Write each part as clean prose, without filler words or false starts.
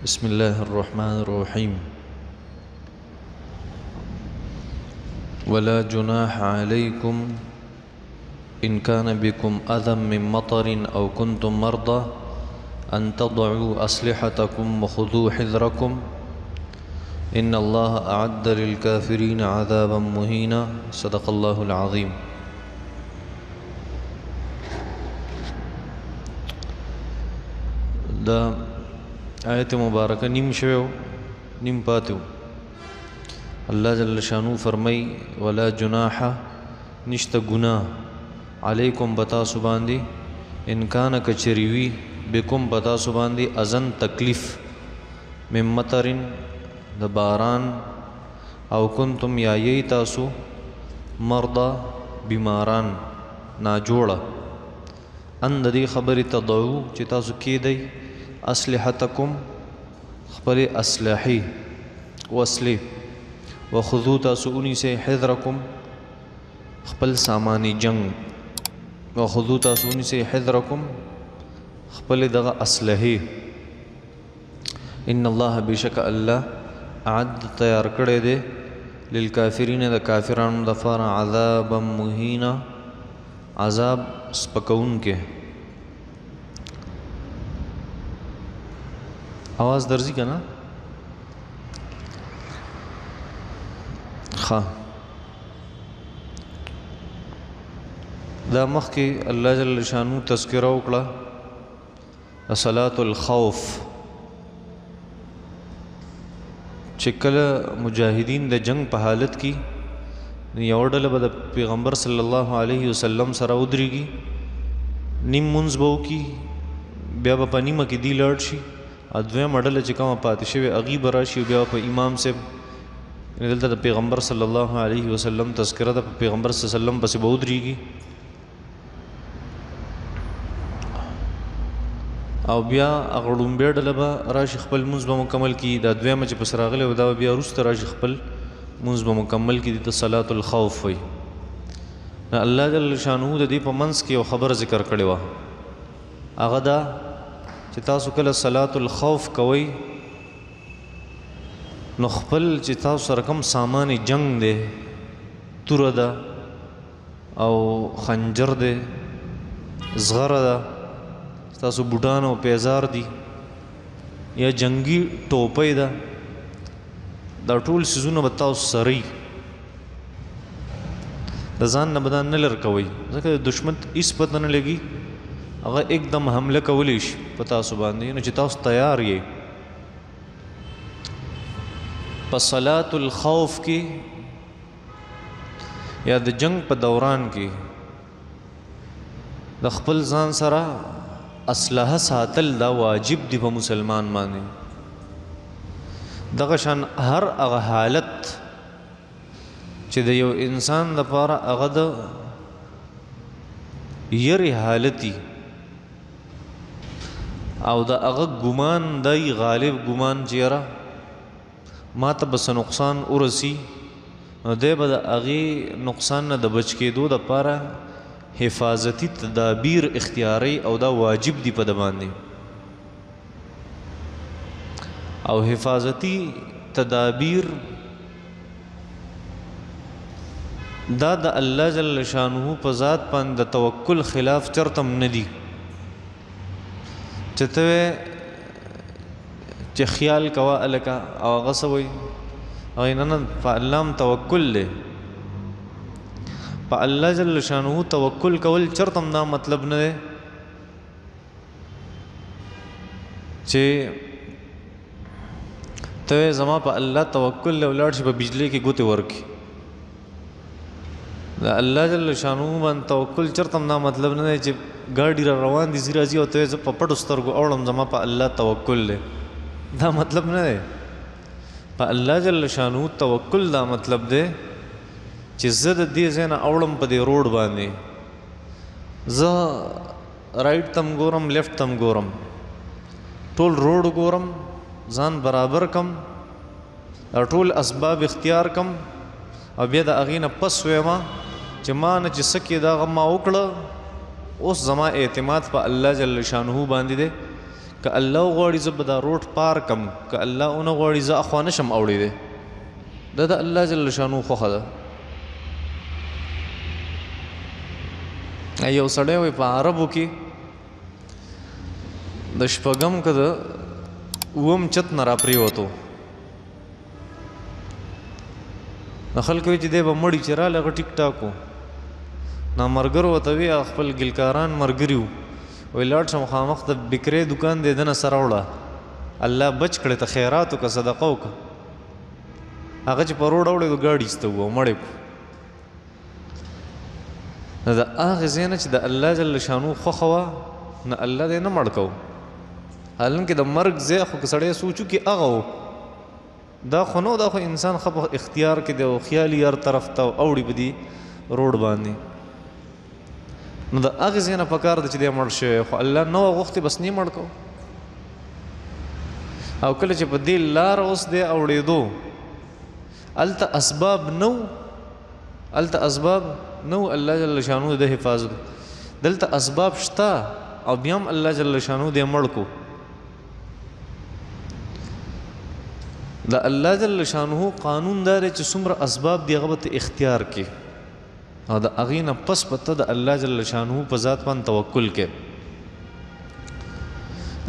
بسم الله الرحمن الرحيم ولا جناح عليكم إن كان بكم أذى من مطر أو كنتم مرضى أن تضعوا أسلحتكم وخذوا حذركم إن الله أعد للكافرين عذابا مهينا صدق الله العظيم. دا آیت مبارکہ نیم شویو نیم پاتیو. اللہ جل شانو فرمائی ولا جناح نشت گناہ علیکم بتا سباندی ان کان کچریوی بکم بتا سباندی ازن تکلیف من مطرن د باران او کنتم یا یی تاسو مرضا بیماران ناجوڑا ان دی خبر تضعو چی تاسو کی دی اسلحتکم خپل اسلحی وسلی وخذو تاسو انی سے حذرکم خپل سامان جنگ وخذو تاسو انی سے حذرکم خپل دغه اسلحی ان الله بشک الله اعد تیار کړی دی للکافرین د کافرانو دفار عذابا مهینا عذاب سپکون کې. آواز درزی کا نا خواہ دا مخ کے اللہ جل شانو تذکرہ اکڑا صلاة الخوف چکل مجاہدین دا جنگ پا حالت کی یوڑل با دا پیغمبر صلی اللہ علیہ وسلم سر ادری گی نیم منز باو کی بیا با نیمہ کی دی لڑ شی ادویا مڈل چکا پاتی شوی اغیب راشی بیا پا امام سے دلتا دا پیغمبر صلی اللہ علیہ وسلم تذکرہ دا پیغمبر صلی اللہ علیہ وسلم پسی بہت ریگی او بیا اغڑون بیڈل با راشی خپل منز با مکمل کی دا ادویا مچ پس راغلے و دا بیا روست راشی خپل منز با مکمل کی دیتا صلاة الخوف وی. اللہ جل شانہو دا دی پا منز کی او خبر ذکر کردے وا اغدا چې تاسو کله صلاة الخوف کوي نو خپل چې تاسو سره کوم سامان جنگ دی توره ده او خنجر دی زغره ده تاسو بوټان او پیزار دي یا جنگي ټوپۍ ده دا ټول سیزونه به تاسو سره وي د ځان نه به دا نه لر کوئ ځکه د دشمن هېڅ پته نه لګي اگر ایک دم حمله کولی شي په تاسو باندې نو چې تاسو تیار یې په صلاة الخوف کې یا د جنگ په دوران کې د خپل ځان سره اسلحه ساتل دا واجب دی په مسلمان باندې. دغه شان هر هغه حالت چې د یو انسان لپاره هغه د یری حالتي او دا اغا گمان دای غالب گمان چیرا ما تا بس نقصان ارسی دے با دا اغی نقصان نا دا بچ کے دو دا پارا حفاظتی تدابیر اختیاری او دا واجب دی پا دباندے او حفاظتی تدابیر دا دا اللہ جل شانہو پا ذات پان دا توکل خلاف چرتم ندی چتوے چی خیال کوا الکا او غصوی اغینانا پا اللہم توکل لے پا اللہ جل شانہو توکل کول چرتم دا مطلب ندے چی توے زما پا اللہ توکل لے اولاد شی پا بجلی کی گوتی ورکی دا اللہ جل شانہو بان توکل چرتم دا مطلب ندے چی گاڑی را روان دی زی رازی ہوتے ہیں پا پڑ استرگو اوڑم زمان پا اللہ توکل لے دا مطلب نہ دے پا اللہ جل شانو توکل دا مطلب دے چی زد دی زینا اوڑم پا دے روڈ باندے زا رائٹ تم گورم لیفٹ تم گورم ټول روڈ گورم زان برابر کم ټول اسباب اختیار کم او بیا دا اغینا پس ویما چی ما نا چی سکی دا غما اکڑا اس زما اعتماد پا اللہ جل شانہو باندی دے که الله غواړي زه به دا روډ پار کم، که الله ونه غواړي زه اخوا نشم اوړېدی. دا د الله جل شانو خوښه ده. یو سړی وایي په عربو کې د شپږم که د اووم چت نه راپرېوتو، د خلکو وایي چې دی به مړي چې راغلی هغه ټیک ټاک و. نامرګرو ورته وي خپل ګلکاران ملګري وو، وایي لاړ شه مخامخ د بکرې دوکان دی ده نه سره وړه، الله بچ کړی ته خیرات وکړه صدقه وکړه. هغه چې په روډ اوړېدو ګاډي ایسته وو او مړی نو د هغې ځای نه چې د الله جل شانو خوښه وه نه الله دی نه مړ کو. حالانکې د مرګ ځای خو که سړی سوچو کې هغه و، دا خو نو، دا خو انسان ښه په اختیار کې دی او خیالي هر طرف ته اوړي په دې روډ باندې. نو د هغې ځای نه پکار ده چې دی مړ شوی، خو الله نه وغوښتې بس نه مړ کو. او کله چې په دې لاره اوس دی اوړېدو، هلته اسباب نو، هلته اسباب نو الله جل شانو د حفاظت، دلته اسباب شته او بیا هم الله جل شانو دی مړ کو. د الله جل شانو قانون دا دی چې څومره اسباب دی هغه به اختیار کې، او د هغې نه پس به ته د الله جل شانو په ذات باندې توکل کې.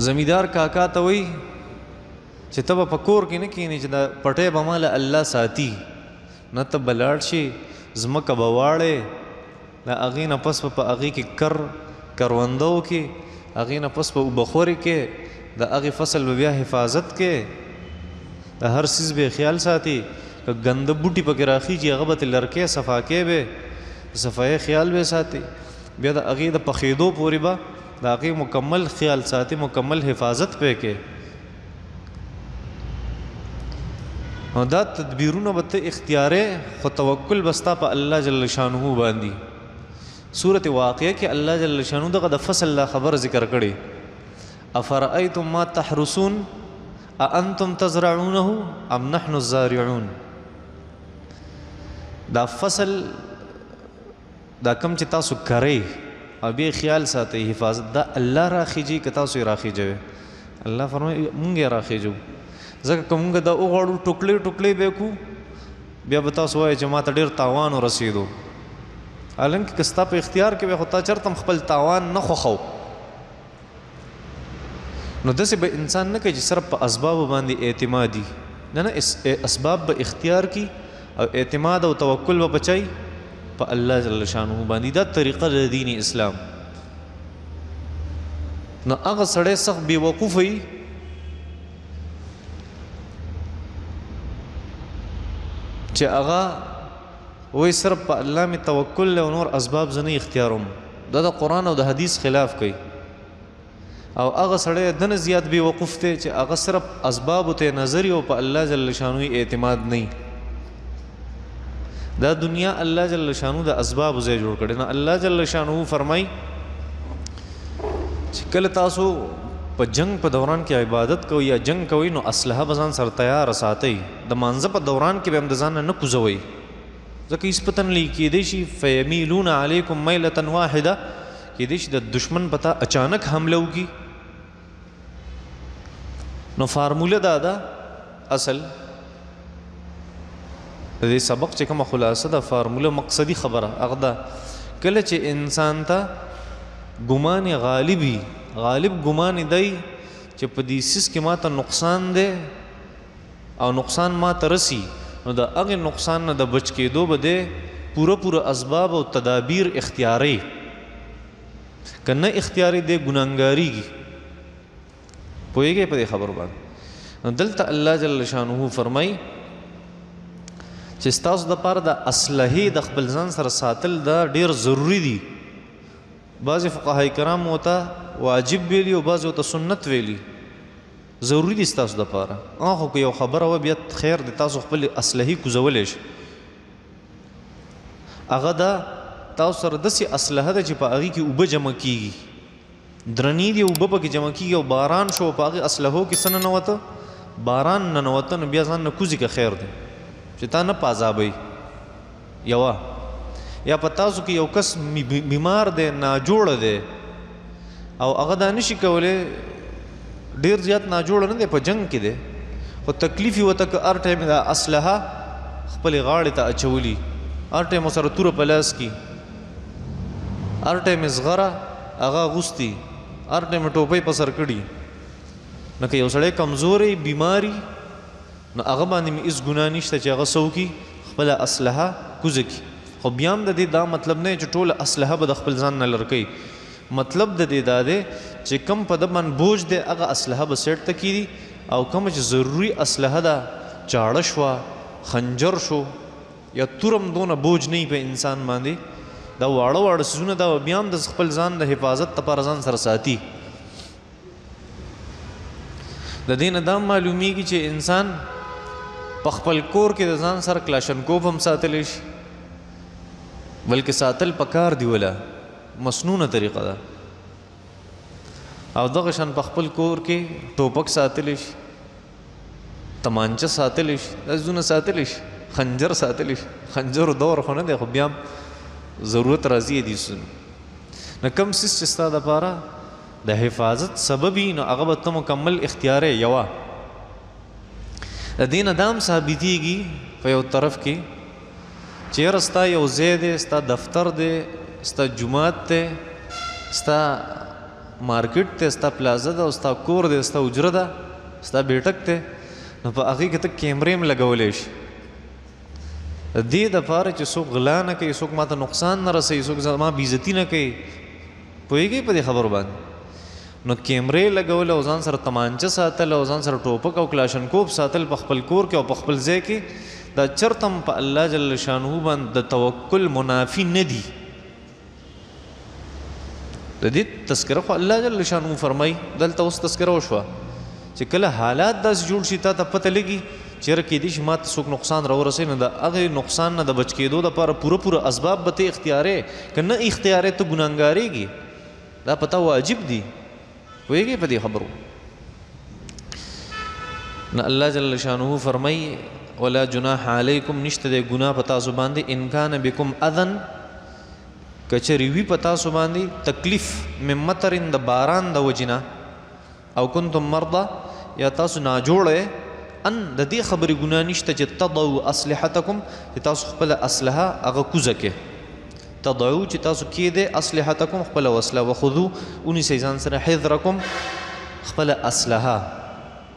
زمیندار کاکا ته وایي چې ته به په کور کې نه کښېنې چې دا پټی به ماله الله ساتي، نه ته به لاړ شي ځمکه به واړې، د هغې نه پس به په هغې کې کرونده وکړې، هغې نه پس به اوبه خورې کې، د هغې فصل به بیا حفاظت کې، د هر څیز به خیال ساتي. که ګنده بوټي پکې راخیږي هغه به ترې لرکې صفاکې به صفایي خیال به ساتي، بیا د هغې د پخېدو پورې به د هغې مکمل خیال ساتي، مکمل حفاظت پې کې. او دا تدبیرونه به ته اختیارې، خو توکل به ستا په الله جل شانه باندې. سورة واقعه کې الله جل شانه دغه د فصل لا خبر ذکر کړي. افرأیتم ما تحرسون اانتم تزرعونه ام نحن الزارعون. دا فصل دا کم چې تاسو کرئ او بیا خیال ساتئ حفاظت، دا الله راخیجي که تاسو یې راخیجوئ. الله فرمایي مونږ یې راخیجو، ځکه که مونږ دا وغواړو ټوکلې ټوکلې به کړو بیا به تاسو وایئ چې ما ته ډېر تاوان ورسېدو. حالانکې که ستا په اختیار کې وی خو تا چېرته هم خپل تاوان نه خوښو. نو داسې به انسان نه کوي چې صرف په اسبابو باندې اعتمادي، نه نه، اسباب به اختیار کی او اعتماد او توکل به بچای په الله جل شانه باندې. دا طریقه د دین اسلام. نو هغه سړی سخت بې وقوف وي چې هغه وایي صرف په الله مې توکل او نور اسباب زه نه اختیاروم، دا د قرآن او د حدیث خلاف کوي. او هغه سړی دنه زیات بې وقوف دی چې هغه صرف اسبابو ته نظر او په الله جل شانه اعتماد نه. دا دنیا الله جل شانه د اسبابو ځای جوړ کړي. نه الله جل شانه فرمایي چې کله تاسو په جنگ په دوران کې عبادت کوئ یا جنگ کوئ نو اسلحه به ځان سره تیار ساتئ. د مانځه په دوران کې به هم د ځان نه کوزوئ، ځکه هېڅ پته نه لګي، کیدای شي فیمیلون علیکم میلة واحده، کیدای شي د دشمن په تا اچانک حمله وکړي. نو فارموله دا ده، اصل د دې سبق چې کومه خلاصه ده، فارموله مقصدي خبره هغه ده کله چې انسان ته ګمان غالبي، غالب ګمان دی چې په دې سیس کې ما ته نقصان دی او نقصان ما ته رسی، نو د هغې نقصان نه د بچ کېدو به دی پوره اسباب او تدابیر اختیاري، که نه اختیاري دی ګناهګاریږي. پوهېږئ په دې خبرو باندې؟ نو دلته الله جل شانه فرمایي چې ستاسو دپاره د اسلحې د خپل ځان سره ساتل دا ډېر ضروري دي. بعضې فقهای کرام ورته واجب ویلي او بعضې ورته سنت ویلي. ضروري دي ستاسو دپاره. خو که یو خبره وه بیا خیر دی تاسو خپلې اسلحې کوزولی شئ. هغه دا تاسو سره داسې اسلحه ده چې په هغې کې اوبه جمع کېږي، درنې دي اوبه پکې جمع کېږي او باران شو په هغې اسلحو کې څه ننوته، باران ننوته، نو بیا ځان نه کوزي که خیر دی چې تا نه پازابئ. یوه یا په تاسو کې یو کس بیمار دی، ناجوړه دی او هغه دا نشي کولی ډیر زیات ناجوړه نه دی، په جنگ کې دی، خو تکلیف یې ورته که هر ټایم دا اسلحه خپلې غاړې ته اچولي، هر ټایم ورسره توره په لاس کې، هر ټایم یې زغره هغه اغوستي، هر ټایم یې ټوپۍ په سر کړي. نو که یو سړی کمزوری بیماري نو هغه باندې مې هېڅ ګناه نشته چې هغه څه وکړي، خپله اسلحه کوزه کړي. خو بیا هم د دې دا مطلب نه چې ټوله اسلحه به د خپل ځان نه لر کوي. مطلب د دې دا دی چې کم په ده باندې بوج دی هغه اسلحه به سیټ ته کېږي، او کومه چې ضروري اسلحه ده، چاړه شوه، خنجر شو، یا تورم دونه بوج نه په انسان باندې، دا واړه واړه څیزونه دا بیا هم د خپل ځان د حفاظت لپاره ځان سره ساتي. د دې نه دا معلومیږي چې انسان په خپل کور کې د ځان سره کلاشنکوف هم ساتلی شي، بلکې ساتل پکار دی ولا مسنونه طریقه ده، او دغه شان په خپل کور کې ټوپک ساتلی شي، تمانچه ساتلی شي، داسونه ساتلی شي، خنجر ساتلی شي. خنجر دور خو نه دی، خو بیا ضرورت راځي دي سن. نو کم څیز چې ستا دپاره د حفاظت سبب وي نو هغه به ته مکمل اختیار یې یوه. د دې نه دا هم ثابتېږي په یو طرف کې چې یاره ستا یو ځای دی، ستا دفتر دی، ستا جومات دی، ستا مارکیټ دی، ستا پلازه ده، او ستا کور دی، ستا حجره ده، ستا بیټک دی، نو په هغې کې ته کیمرې هم لګولی شي. د دې دپاره چې څوک غلا نه کوي، څوک ما ته نقصان نه رسوي، څوک زما بېعزتي نه کوي، پوهېږئ په دې خبرو باندې. نو کیمرې لګول او ځان سره تمانچه ساتل او ځان سره ټوپک او کلاشنکوف ساتل په خپل کور کې او په خپل ځای کې، دا چرته هم په الله جل شانه باندې د توکل منافي نه دي. د دې تذکره خو الله جل شانه فرمایي، دلته اوس تذکره وشوه چې کله حالات داسې جوړ شي تا ته پته لګي چې یاره کیدای شي ما ته څوک نقصان راورسوي، نو د هغې نقصان نه د بچ کېدو دپاره پوره اسباب به ته اختیارې، که نه اختیارې ته ګناهګارېږي. دا پته واجب دي، پوهېږئ په دې خبرو. نو الله جل شانه فرمایي ولا جناح علیکم، نشته دی ګناه په تاسو باندې، ان کان بکم اذن، کچری وي په تاسو باندې تکلیف، من مطرن د باران د وجنه، او کنتم مرضى، یا تاسو ناجوړه، ان د دې خبرې ګناه نشته چې تضعوا اسلحتکم، چې تاسو خپل اسلحه هغه کوزه کې، تضعوا چې تاسو کېدې اسلحتکم خپل وسله، وخذو ونیسئ ځان سره حذرکم خپل اسلحه،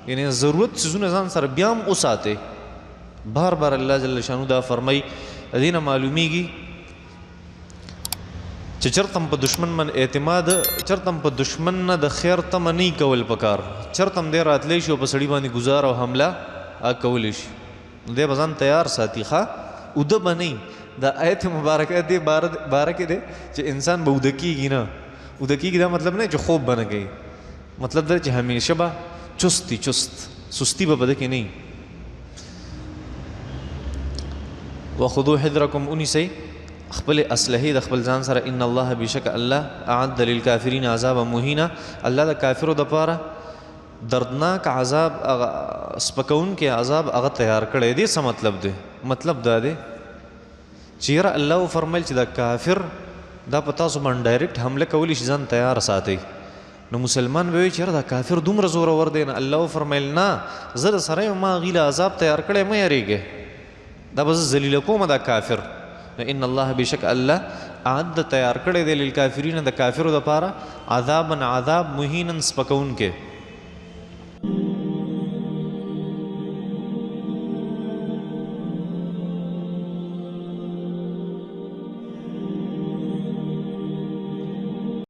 یعنی ضرورت څیزونه ځان سره بیا هم وساتئ. بار بار الله جل شانو دا فرمایي. د دې نه معلومیږي چې چرته هم په دشمن من اعتماد، چرته هم په دشمن نه د خیر تمه نه کول پکار، چرته هم دی راتلی شي او په سړي باندې ګزار او حمله کولی شي، نو دی به ځان تیار ساتي. ښه اوده به نه دا آیت مبارکه دې باره کې دی چې انسان به اوده کېږي نه. اوده کېږي دا مطلب نه چې خوب به نه کوي، مطلب دا چې همیشه به چست سستی به په ده کې نه وي. وخذو حذرکم، ونیسئ خپل اسلحې د خپل ځان سره. ان الله بشک الله اعد للکافرین عذابا مهینا، الله د کافرو دپاره دردناک عذاب، سپکونکي عذاب هغه تیار کړی دی. څه مطلب دی؟ مطلب دا دی چې یاره الله فرمایل چې دا کافر دا په تاسو باندې ډایرکټ حمله کولی شي، ځان تیار ساتئ. نو مسلمان به وایي چې یاره دا کافر دومره زورور دی. نه، الله فرمایل نه، زه د سره یم، ما هغې له عذاب تیار کړی، مه یارېږئ، دا به زه ذلیله کوم دا کافر. نو ان الله بشک الله اعد تیار کړی دی للکافرین د کافرو دپاره عذابا عذاب مهینا سپکونکې.